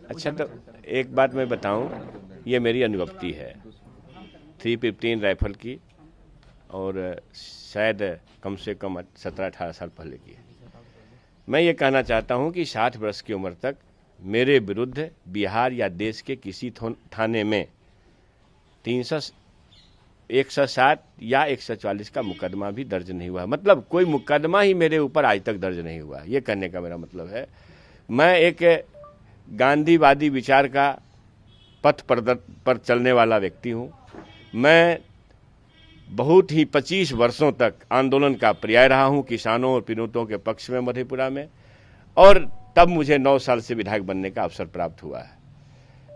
अच्छा, तो एक बात मैं बताऊं, ये मेरी अनुभूति है 315 राइफल की, और शायद कम से कम 17-18 साल पहले की है। मैं ये कहना चाहता हूं कि 60 वर्ष की उम्र तक मेरे विरुद्ध बिहार या देश के किसी थाने में 107 या 144 का मुकदमा भी दर्ज नहीं हुआ। मतलब कोई मुकदमा ही मेरे ऊपर आज तक दर्ज नहीं हुआ। ये कहने का मेरा मतलब है, मैं एक गांधीवादी विचार का पथ पर चलने वाला व्यक्ति हूँ। मैं बहुत ही 25 वर्षों तक आंदोलन का पर्याय रहा हूँ किसानों और पीड़ितों के पक्ष में मधेपुरा में, और तब मुझे 9 साल से विधायक बनने का अवसर प्राप्त हुआ है।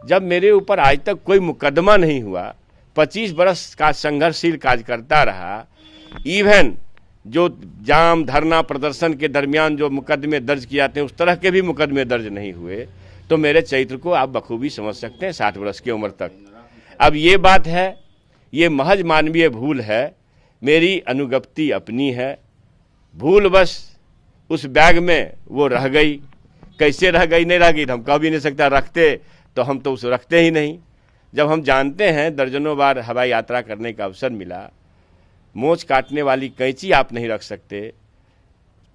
जब मेरे ऊपर आज तक कोई मुकदमा नहीं हुआ, 25 वर्ष का संघर्षशील कार्यकर्ता रहा, इवन जो जाम धरना प्रदर्शन के दरमियान जो मुकदमे दर्ज किए जाते हैं उस तरह के भी मुकदमे दर्ज नहीं हुए, तो मेरे चरित्र को आप बखूबी समझ सकते हैं 60 वर्ष की उम्र तक। अब ये बात है, ये महज मानवीय भूल है, मेरी अनुगप्ति अपनी है, भूल बस उस बैग में वो रह गई। कैसे रह गई, नहीं रह गई हम कह भी नहीं सकता, रखते तो हम तो उसे रखते ही नहीं। जब हम जानते हैं दर्जनों बार हवाई यात्रा करने का अवसर मिला, मोच काटने वाली कैंची आप नहीं रख सकते,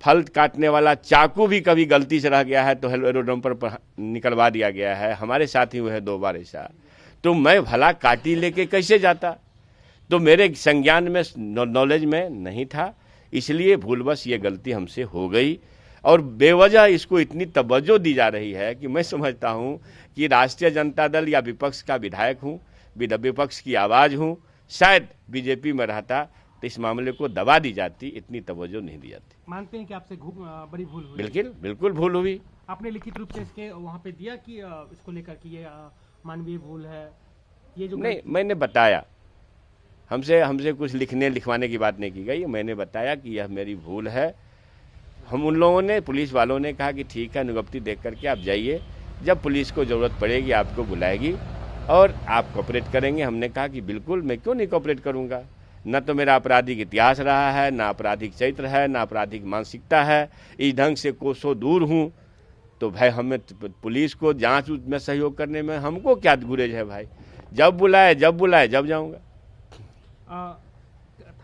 फल काटने वाला चाकू भी कभी गलती से रह गया है तो एरोड्रोम पर निकलवा दिया गया है, हमारे साथ ही हुआ है 2 बार ऐसा। तो मैं भला काटी लेके कैसे जाता, तो मेरे संज्ञान में नॉलेज में नहीं था, इसलिए भूलवश ये गलती हमसे हो गई। और बेवजह इसको इतनी तवज्जो दी जा रही है कि मैं समझता हूँ कि राष्ट्रीय जनता दल या विपक्ष का विधायक हूँ, विपक्ष की आवाज़ हूँ, शायद बीजेपी में रहता तो इस मामले को दबा दी जाती, इतनी तवज्जो नहीं दी जाती। मानते हैं कि आपसे बड़ी भूल हुई? बिल्कुल बिल्कुल भूल हुई। आपने लिखित रूप से इसके वहाँ पे दिया कि इसको लेकर कि ये मानवीय भूल है, ये जो नहीं, मैंने बताया, हमसे कुछ लिखवाने की बात नहीं की गई, मैंने बताया कि यह मेरी भूल है। हम उन लोगों ने, पुलिस वालों ने कहा कि ठीक है, अनुगप्ति देख करके आप जाइए, जब पुलिस को ज़रूरत पड़ेगी आपको बुलाएगी और आप कोऑपरेट करेंगे। हमने कहा कि बिल्कुल, मैं क्यों नहीं कोऑपरेट करूँगा, न तो मेरा आपराधिक इतिहास रहा है, ना आपराधिक चरित्र है, ना आपराधिक मानसिकता है, इस ढंग से कोसों दूर हूँ। तो भाई हमें पुलिस को जांच में सहयोग करने में हमको क्या गुरेज है भाई, जब बुलाए जब जाऊँगा।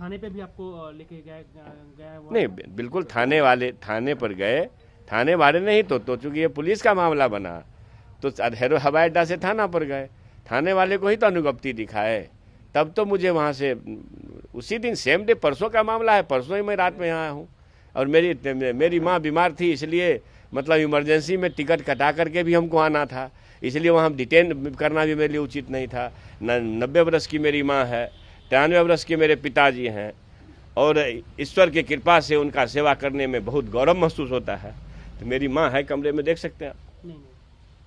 थाने पे भी आपको लेके गया नहीं, बिल्कुल थाने पर गए, थाने वाले नहीं तो चूंकि ये पुलिस का मामला बना तो हवाई अड्डा से थाना पर गए, थाने वाले को ही तो अनुगप्ति दिखाए, तब तो मुझे वहाँ से उसी दिन सेम डे, परसों का मामला है, परसों ही मैं रात में यहाँ हूँ। और मेरी माँ बीमार थी, इसलिए मतलब इमरजेंसी में टिकट कटा करके भी हमको आना था, इसलिए वहाँ डिटेन करना भी मेरे लिए उचित नहीं था। 90 वर्ष की मेरी माँ है, 93 वर्ष के मेरे पिताजी हैं, और ईश्वर की कृपा से उनका सेवा करने में बहुत गौरव महसूस होता है। तो मेरी माँ है कमरे में, देख सकते हैं आप। नहीं,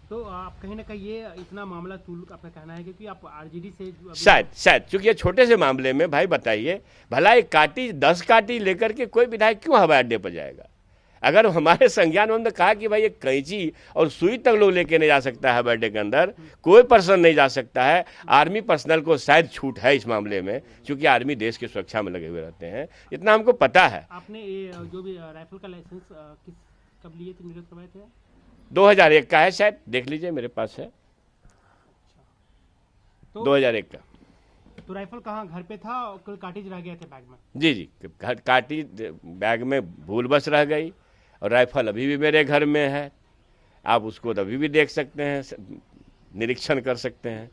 तो आप कहीं ना कहीं ये इतना मामला आपका कहना है क्योंकि आप आरजेडी से शायद चूंकि ये छोटे से मामले में, भाई बताइए भला एक काटी 10 काटी लेकर के कोई विधायक क्यों हवाई अड्डे पर जाएगा? अगर हमारे संज्ञान में हमने कहा कि भाई एक कैंची और सुई तक लोग लेके नहीं जा सकता है हवाई अड्डे के अंदर, कोई पर्सन नहीं जा सकता है। आर्मी पर्सनल को शायद छूट है इस मामले में, क्योंकि आर्मी देश की सुरक्षा में लगे हुए रहते हैं, इतना हमको पता है। आपने ये जो भी राइफल का लाइसेंस कब लिए थे, निरस्त करवाए थे? 2001 का है शायद, देख लीजिए मेरे पास है। तो 2001 का। तो राइफल कहाँ, घर पे था और कार्टिज रह गए थे बैग में? जी, कार्टिज बैग में भूलवश रह गई, और राइफल अभी भी मेरे घर में है, आप उसको अभी भी देख सकते हैं, निरीक्षण कर सकते हैं।